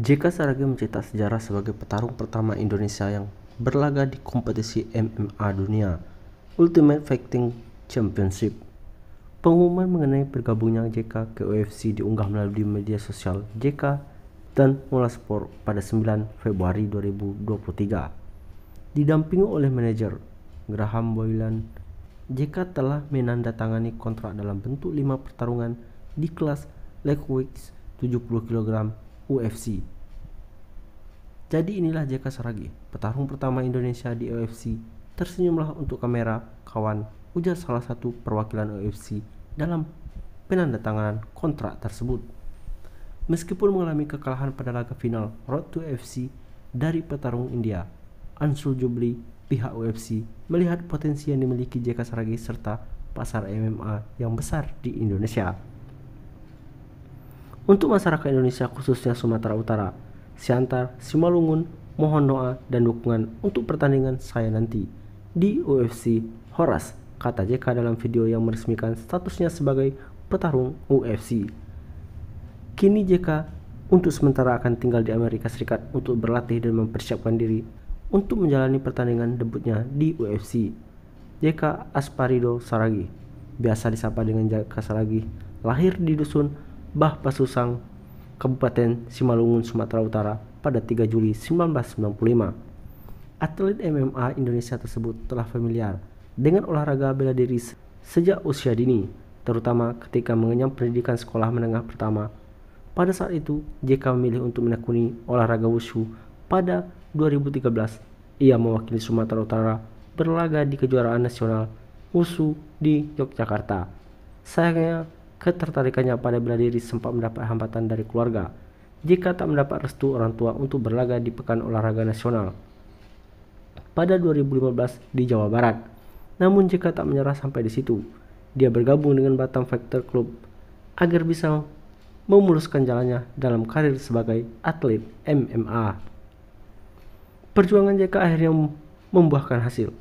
JK Saragi mencetak sejarah sebagai petarung pertama Indonesia yang berlaga di kompetisi MMA dunia, Ultimate Fighting Championship. Pengumuman mengenai bergabungnya JK ke UFC diunggah melalui media sosial JK dan Mola Sport pada 9 Februari 2023. Didampingi oleh manajer Graham Boylan, JK telah menandatangani kontrak dalam bentuk 5 pertarungan di kelas Lightweight 70 kg UFC. Jadi inilah JK Saragi, petarung pertama Indonesia di UFC. Tersenyumlah untuk kamera, kawan, ujar salah satu perwakilan UFC dalam penandatanganan kontrak tersebut. Meskipun mengalami kekalahan pada laga final Road to UFC dari petarung India, Anshul Jubli, pihak UFC melihat potensi yang dimiliki JK Saragi serta pasar MMA yang besar di Indonesia. Untuk masyarakat Indonesia khususnya Sumatera Utara, Siantar, Simalungun, mohon doa dan dukungan untuk pertandingan saya nanti di UFC Horas, kata JK dalam video yang meresmikan statusnya sebagai petarung UFC. Kini JK untuk sementara akan tinggal di Amerika Serikat untuk berlatih dan mempersiapkan diri untuk menjalani pertandingan debutnya di UFC. JK Asparido Saragi, biasa disapa dengan JK Saragi, lahir di dusun Bah Pasusang, Kabupaten Simalungun, Sumatera Utara pada 3 Juli 1995. Atlet MMA Indonesia tersebut telah familiar dengan olahraga bela diri sejak usia dini, terutama ketika mengenyam pendidikan sekolah menengah pertama. Pada saat itu, JK memilih untuk menekuni olahraga wushu. Pada 2013, ia mewakili Sumatera Utara berlaga di kejuaraan nasional wushu di Yogyakarta. Sayangnya, ketertarikannya pada bela diri sempat mendapat hambatan dari keluarga. JK tak mendapat restu orang tua untuk berlaga di Pekan Olahraga Nasional pada 2015 di Jawa Barat. Namun JK tak menyerah sampai di situ. Dia bergabung dengan Batam Fighter Club agar bisa memuluskan jalannya dalam karir sebagai atlet MMA. Perjuangan JK akhirnya membuahkan hasil.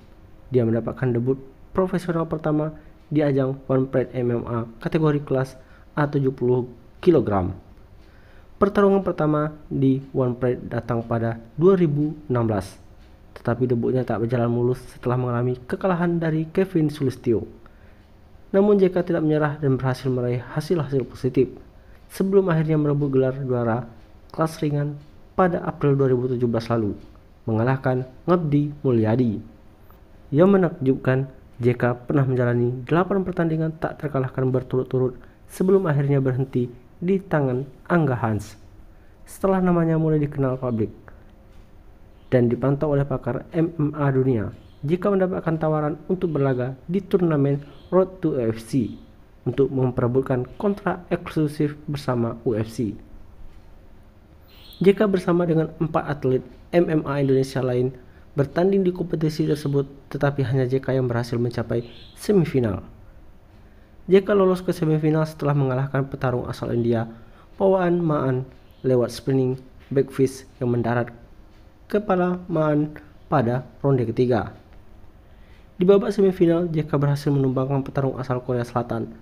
Dia mendapatkan debut profesional pertama di ajang One Pride MMA kategori kelas A70 kg. Pertarungan pertama di One Pride datang pada 2016, tetapi debutnya tak berjalan mulus setelah mengalami kekalahan dari Kevin Sulistyo. Namun JK tidak menyerah dan berhasil meraih hasil-hasil positif sebelum akhirnya merebut gelar juara kelas ringan pada April 2017 lalu, mengalahkan Ngabdi Mulyadi. Yang menakjubkan, JK pernah menjalani 8 pertandingan tak terkalahkan berturut-turut sebelum akhirnya berhenti di tangan Angga Hans. Setelah namanya mulai dikenal publik dan dipantau oleh pakar MMA dunia, JK mendapatkan tawaran untuk berlaga di turnamen Road to UFC untuk memperebutkan kontrak eksklusif bersama UFC. JK bersama dengan 4 atlet MMA Indonesia lain bertanding di kompetisi tersebut, tetapi hanya JK yang berhasil mencapai semifinal. JK lolos ke semifinal setelah mengalahkan petarung asal India, Pawan Maan, lewat spinning backfist yang mendarat kepala Maan pada ronde ketiga. Di babak semifinal, JK berhasil menumbangkan petarung asal Korea Selatan,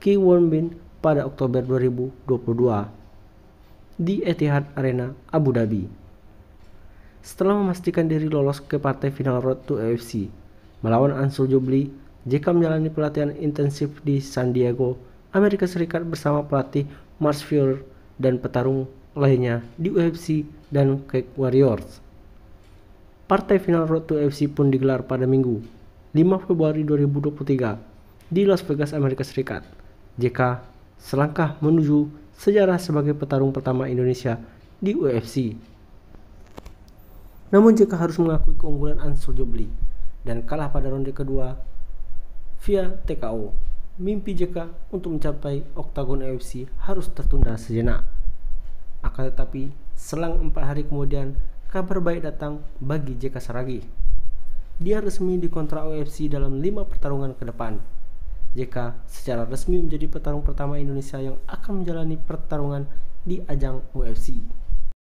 Ki Won Bin, pada Oktober 2022 di Etihad Arena, Abu Dhabi. Setelah memastikan diri lolos ke partai final Road to UFC melawan Anshul Jubli, JK menjalani pelatihan intensif di San Diego, Amerika Serikat bersama pelatih Mars Fury dan petarung lainnya di UFC dan Cage Warriors. Partai final Road to UFC pun digelar pada Minggu, 5 Februari 2023 di Las Vegas, Amerika Serikat. JK selangkah menuju sejarah sebagai petarung pertama Indonesia di UFC. Namun JK harus mengakui keunggulan Anshul Jubli dan kalah pada ronde kedua via TKO. Mimpi JK untuk mencapai oktagon UFC harus tertunda sejenak. Akan tetapi, selang 4 hari kemudian, kabar baik datang bagi JK Saragi. Dia resmi dikontrak UFC dalam 5 pertarungan ke depan. JK secara resmi menjadi petarung pertama Indonesia yang akan menjalani pertarungan di ajang UFC.